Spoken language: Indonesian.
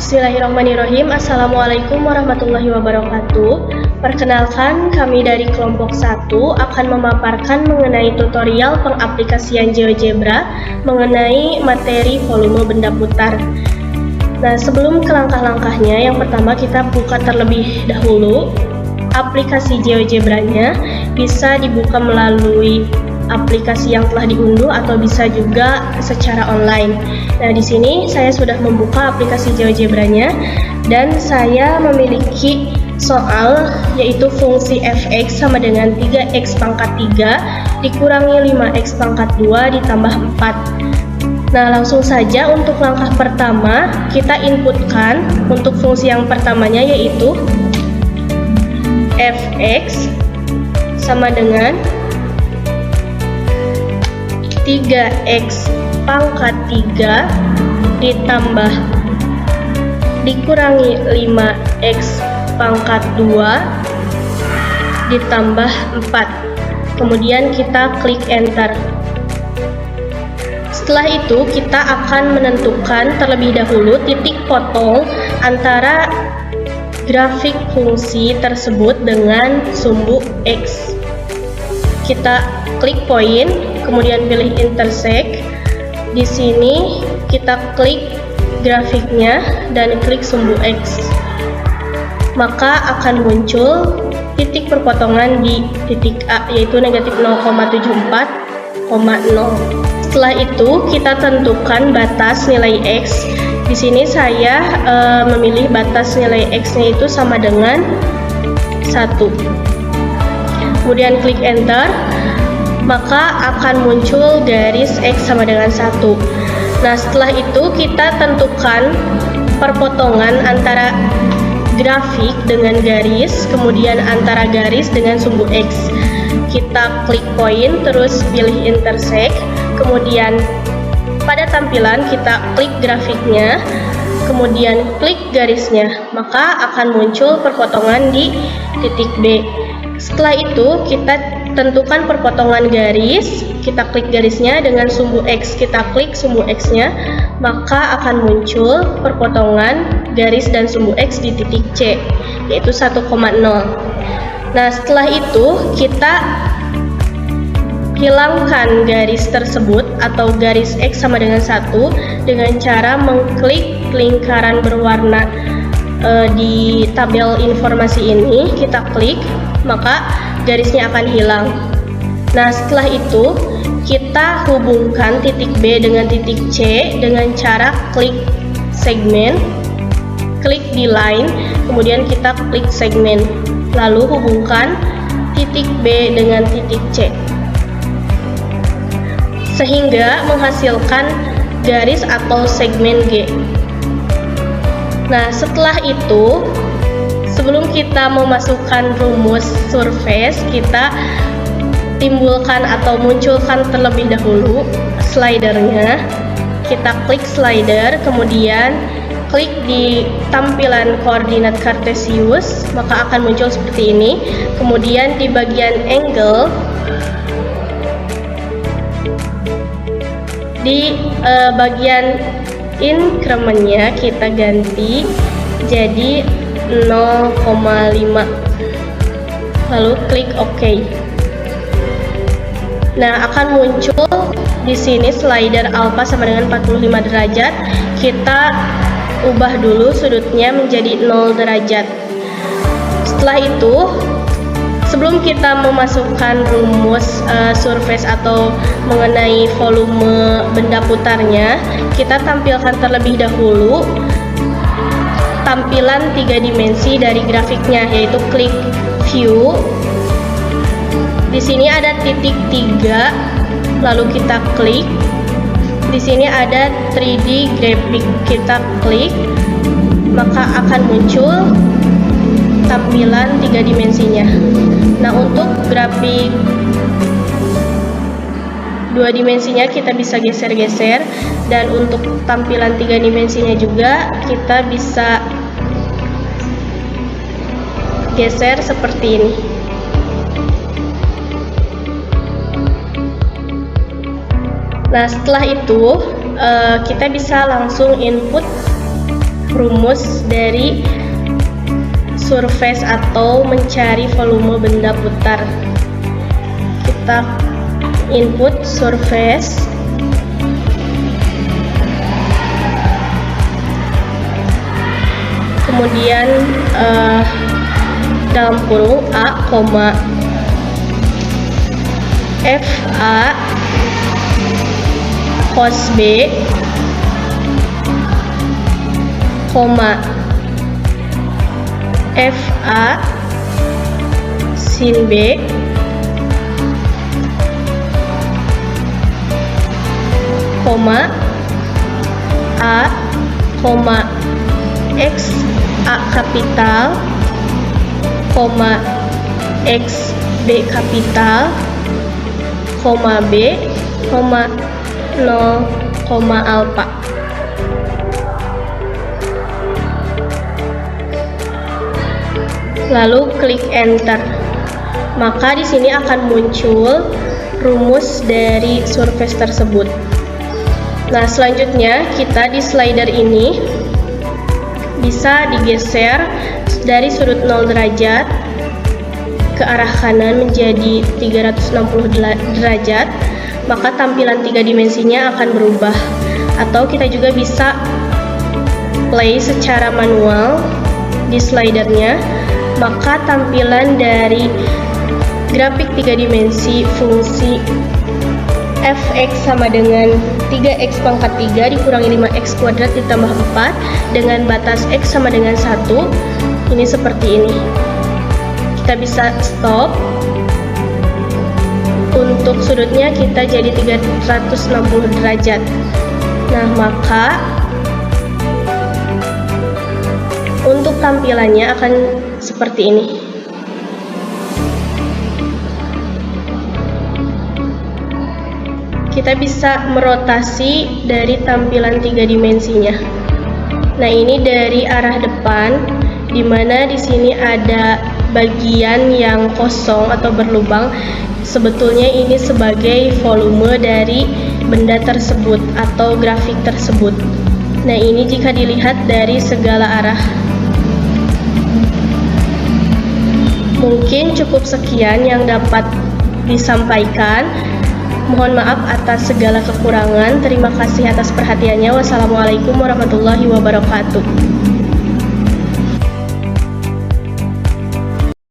Bismillahirrahmanirrahim. Assalamualaikum warahmatullahi wabarakatuh. Perkenalkan, kami dari kelompok 1 akan memaparkan mengenai tutorial pengaplikasian GeoGebra mengenai materi volume benda putar. Nah, sebelum ke langkah-langkahnya, yang pertama kita buka terlebih dahulu aplikasi GeoGebra-nya. Bisa dibuka melalui aplikasi yang telah diunduh atau bisa juga secara online. Nah, di sini saya sudah membuka aplikasi GeoGebra-nya dan saya memiliki soal yaitu fungsi fx sama dengan 3x pangkat 3 dikurangi 5x pangkat 2 ditambah 4. Nah, langsung saja untuk langkah pertama kita inputkan untuk fungsi yang pertamanya yaitu fx sama dengan 3x pangkat 3 ditambah dikurangi 5x pangkat 2 ditambah 4. Kemudian kita klik enter. Setelah itu kita akan menentukan terlebih dahulu titik potong antara grafik fungsi tersebut dengan sumbu x. Kita klik poin, kemudian pilih intersect. Di sini kita klik grafiknya dan klik sumbu x. Maka akan muncul titik perpotongan di titik A yaitu negatif 0,74,0. Setelah itu kita tentukan batas nilai x. Di sini saya memilih batas nilai x-nya itu sama dengan 1. Kemudian klik enter, maka akan muncul garis x sama dengan 1. Nah, setelah itu kita tentukan perpotongan antara grafik dengan garis, kemudian antara garis dengan sumbu x. Kita klik poin, terus pilih intersect, kemudian pada tampilan kita klik grafiknya, kemudian klik garisnya, maka akan muncul perpotongan di titik B. Setelah itu kita tentukan perpotongan garis, kita klik garisnya dengan sumbu x, kita klik sumbu x-nya, maka akan muncul perpotongan garis dan sumbu x di titik C, yaitu 1,0. Nah, setelah itu kita hilangkan garis tersebut atau garis x sama dengan 1 dengan cara mengklik lingkaran berwarna di tabel informasi ini, kita klik, maka garisnya akan hilang. Nah, setelah itu kita hubungkan titik B dengan titik C dengan cara klik segmen, klik di line, kemudian kita klik segmen, lalu hubungkan titik B dengan titik C sehingga menghasilkan garis atau segmen G. Nah, setelah itu sebelum kita memasukkan rumus surface, kita timbulkan atau munculkan terlebih dahulu slidernya. Kita klik slider, kemudian klik di tampilan koordinat kartesius, maka akan muncul seperti ini. Kemudian di bagian angle, di bagian incrementnya kita ganti jadi 0,5, lalu klik OK. Nah, akan muncul di sini slider alpha sama dengan 45 derajat. Kita ubah dulu sudutnya menjadi 0 derajat. Setelah itu, sebelum kita memasukkan rumus surface atau mengenai volume benda putarnya, kita tampilkan terlebih dahulu tampilan 3 dimensi dari grafiknya, yaitu klik view. Di sini ada titik 3, lalu kita klik. Di sini ada 3D graphic, kita klik, maka akan muncul tampilan 3 dimensinya. Nah, untuk grafik 2 dimensinya kita bisa geser-geser, dan untuk tampilan 3 dimensinya juga kita bisa geser seperti ini. Nah, setelah itu kita bisa langsung input rumus dari surface atau mencari volume benda putar. Kita input surface, kemudian dalam kurung A, FA cos B, FA sin B, A, X A kapital, X B kapital, B, 0, alfa. Lalu klik enter. Maka di sini akan muncul rumus dari surface tersebut. Nah, selanjutnya kita di slider ini bisa digeser dari sudut 0 derajat ke arah kanan menjadi 360 derajat, maka tampilan 3 dimensinya akan berubah. Atau kita juga bisa play secara manual di slidernya, maka tampilan dari grafik 3 dimensi fungsi fx sama dengan 3x pangkat 3 dikurangi 5x kuadrat ditambah 4 dengan batas x sama dengan 1. Ini seperti ini. Kita bisa stop. Untuk sudutnya kita jadi 360 derajat. Nah, maka untuk tampilannya akan seperti ini. Kita bisa merotasi dari tampilan 3 dimensinya. Nah, ini dari arah depan, di mana di sini ada bagian yang kosong atau berlubang. Sebetulnya ini sebagai volume dari benda tersebut atau grafik tersebut. Nah, ini jika dilihat dari segala arah. Mungkin cukup sekian yang dapat disampaikan. Mohon maaf atas segala kekurangan. Terima kasih atas perhatiannya. Wassalamualaikum warahmatullahi wabarakatuh.